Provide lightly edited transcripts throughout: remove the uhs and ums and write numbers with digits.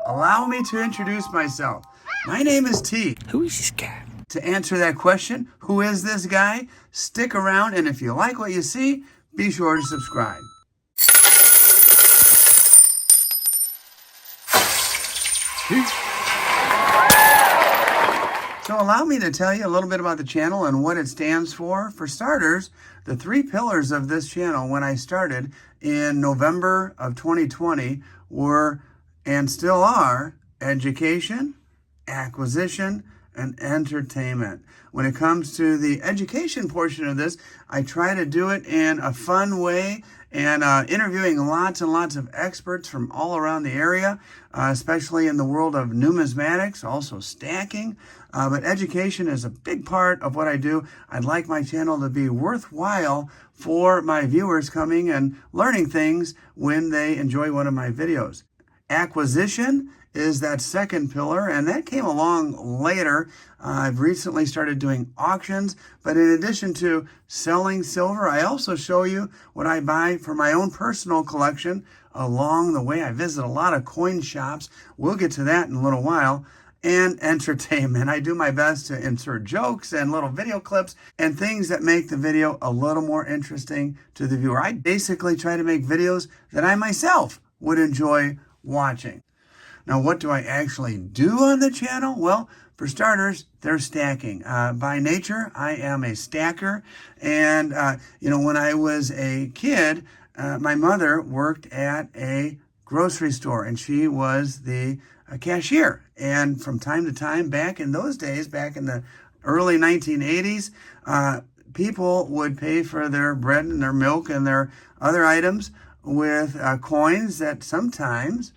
allow me to introduce myself. My name is T. Who is this guy? To answer that question, who is this guy? Stick around, and if you like what you see, be sure to subscribe. So allow me to tell you a little bit about the channel and what it stands for. For starters, the three pillars of this channel when I started in November of 2020 were, and still are, education, acquisition, and entertainment. When it comes to the education portion of this, I try to do it in a fun way and interviewing lots and lots of experts from all around the area, especially in the world of numismatics, also stacking. But education is a big part of what I do. I'd like my channel to be worthwhile for my viewers coming and learning things when they enjoy one of my videos. Acquisition is that second pillar, and that came along later. I've recently started doing auctions, but in addition to selling silver, I also show you what I buy for my own personal collection. Along the way, I visit a lot of coin shops. We'll get to that in a little while. And entertainment. I do my best to insert jokes and little video clips and things that make the video a little more interesting to the viewer. I basically try to make videos that I myself would enjoy watching. Now, what do I actually do on the channel? Well, for starters, they're stacking. By nature, I am a stacker. And, when I was a kid, my mother worked at a grocery store, and she was the cashier. And from time to time, back in those days, back in the early 1980s, people would pay for their bread and their milk and their other items with coins that sometimes,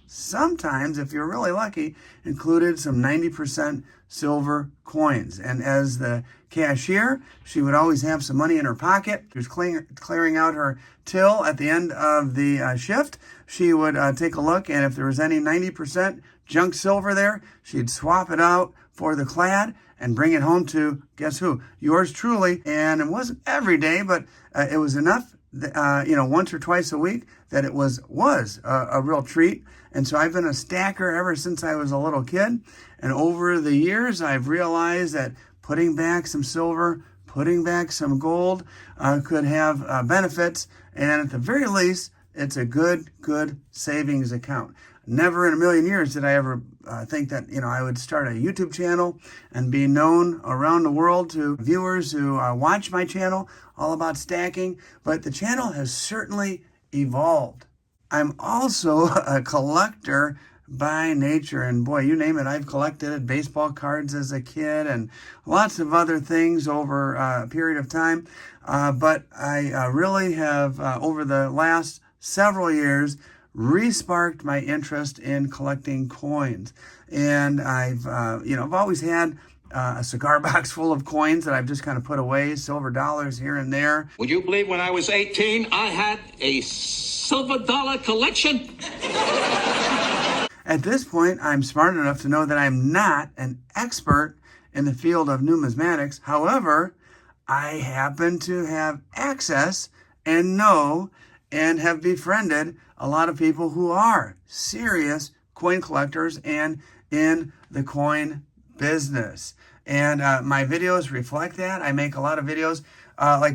if you're really lucky, included some 90% silver coins. And as the cashier, she would always have some money in her pocket. She was clearing out her till at the end of the shift. She would take a look, and if there was any 90% junk silver there, she'd swap it out for the clad and bring it home to, guess who? Yours truly. And it wasn't every day, but it was enough, once or twice a week that it was a real treat. And so I've been a stacker ever since I was a little kid. And over the years, I've realized that putting back some silver, putting back some gold could have benefits. And at the very least, it's a good savings account. Never in a million years did I ever think that, I would start a YouTube channel and be known around the world to viewers who watch my channel, all about stacking. But the channel has certainly evolved. I'm also a collector by nature, and boy, you name it, I've collected baseball cards as a kid and lots of other things over a period of time. But I really have, over the last several years, re-sparked my interest in collecting coins. And I've always had a cigar box full of coins that I've just kind of put away, silver dollars here and there. Would you believe when I was 18, I had a silver dollar collection? At this point, I'm smart enough to know that I'm not an expert in the field of numismatics. However, I happen to have access and know and have befriended a lot of people who are serious coin collectors and in the coin business. And my videos reflect that. I make a lot of videos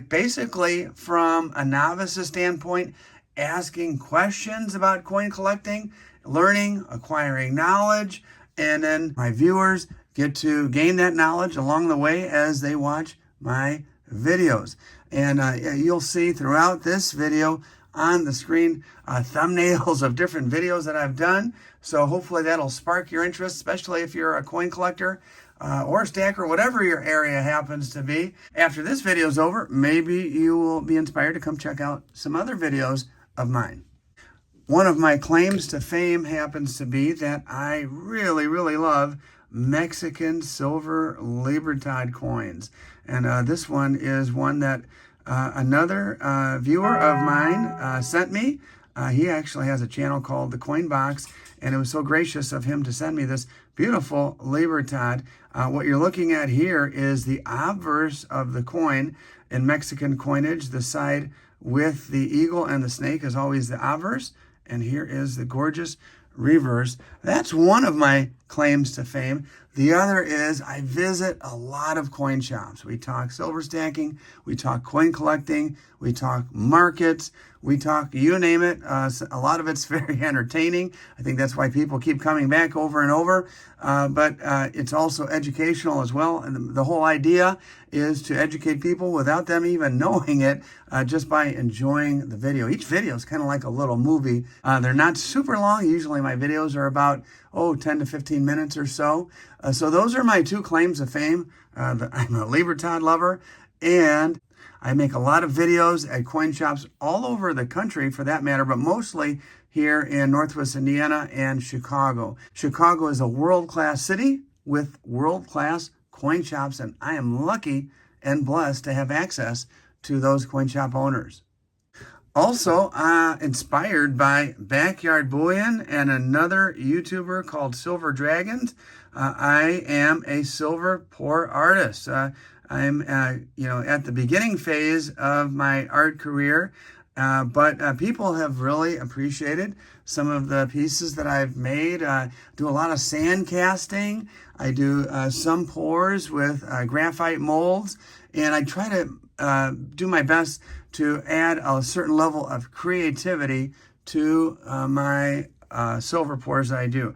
basically from a novice's standpoint, asking questions about coin collecting, learning, acquiring knowledge, and then my viewers get to gain that knowledge along the way as they watch my videos. And you'll see throughout this video on the screen thumbnails of different videos that I've done. So hopefully that'll spark your interest, especially if you're a coin collector or a stacker, whatever your area happens to be. After this video is over, maybe you will be inspired to come check out some other videos of mine. One of my claims to fame happens to be that I really, really love Mexican silver Libertad coins. And this one is one that another viewer of mine sent me. He actually has a channel called The Coin Box, and it was so gracious of him to send me this beautiful Libertad. What you're looking at here is the obverse of the coin in Mexican coinage. The side with the eagle and the snake is always the obverse. And here is the gorgeous reverse. That's one of my claims to fame. The other is I visit a lot of coin shops. We talk silver stacking, we talk coin collecting, we talk markets, we talk, you name it. A lot of it's very entertaining. I think that's why people keep coming back over and over. But it's also educational as well. And the whole idea is to educate people without them even knowing it, just by enjoying the video. Each video is kind of like a little movie. They're not super long. Usually my videos are about, 10 to 15 minutes or so. So those are my two claims of fame. I'm a Libertad lover, and I make a lot of videos at coin shops all over the country for that matter, but mostly here in Northwest Indiana and Chicago. Chicago is a world-class city with world-class coin shops, and I am lucky and blessed to have access to those coin shop owners. Also, inspired by Backyard Bullion and another YouTuber called Silver Dragons, I am a silver pour artist. I'm, at the beginning phase of my art career, but people have really appreciated some of the pieces that I've made. Do a lot of sand casting. I do some pours with graphite molds, and I try to do my best to add a certain level of creativity to my silver pours that I do.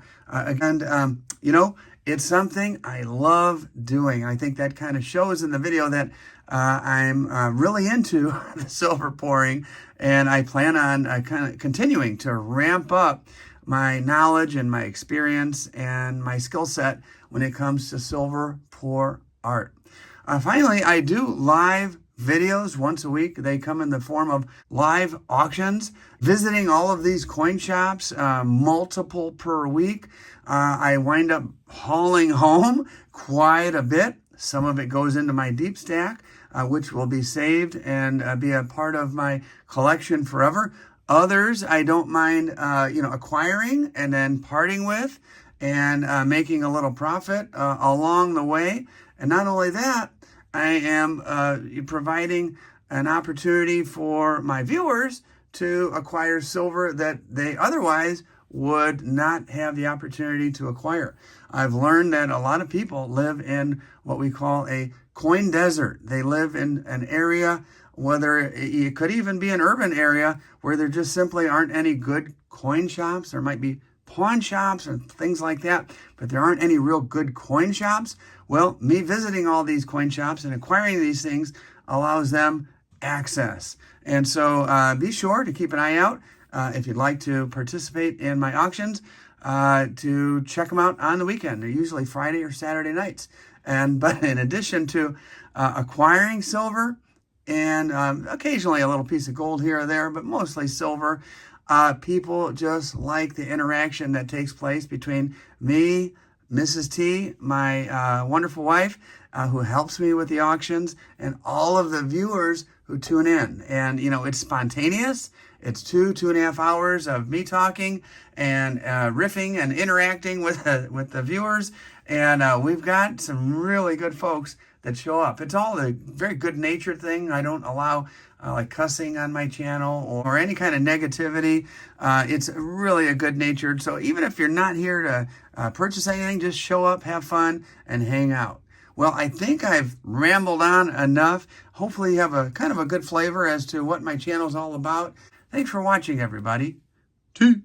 It's something I love doing. I think that kind of shows in the video that I'm really into the silver pouring, and I plan on kind of continuing to ramp up my knowledge and my experience and my skill set when it comes to silver pour art. Finally, I do live videos once a week. They come in the form of live auctions, visiting all of these coin shops, multiple per week. I wind up hauling home quite a bit. Some of it goes into my deep stack, which will be saved and be a part of my collection forever. Others I don't mind, acquiring and then parting with and making a little profit along the way. And not only that, I am providing an opportunity for my viewers to acquire silver that they otherwise would not have the opportunity to acquire. I've learned that a lot of people live in what we call a coin desert. They live in an area, whether it could even be an urban area, where there just simply aren't any good coin shops. There might be pawn shops and things like that, but there aren't any real good coin shops. Well, me visiting all these coin shops and acquiring these things allows them access. And so be sure to keep an eye out if you'd like to participate in my auctions, to check them out on the weekend. They're usually Friday or Saturday nights. But in addition to acquiring silver and occasionally a little piece of gold here or there, but mostly silver, people just like the interaction that takes place between me, Mrs. T, my wonderful wife, who helps me with the auctions, and all of the viewers who tune in. And, it's spontaneous. It's 2.5 hours of me talking and riffing and interacting with the viewers. And we've got some really good folks that show up. It's all a very good-natured thing. I don't allow like cussing on my channel or any kind of negativity. It's really a good-natured. So even if you're not here to purchase anything, just show up, have fun, and hang out. Well, I think I've rambled on enough. Hopefully you have a kind of a good flavor as to what my channel is all about. Thanks for watching, everybody. T.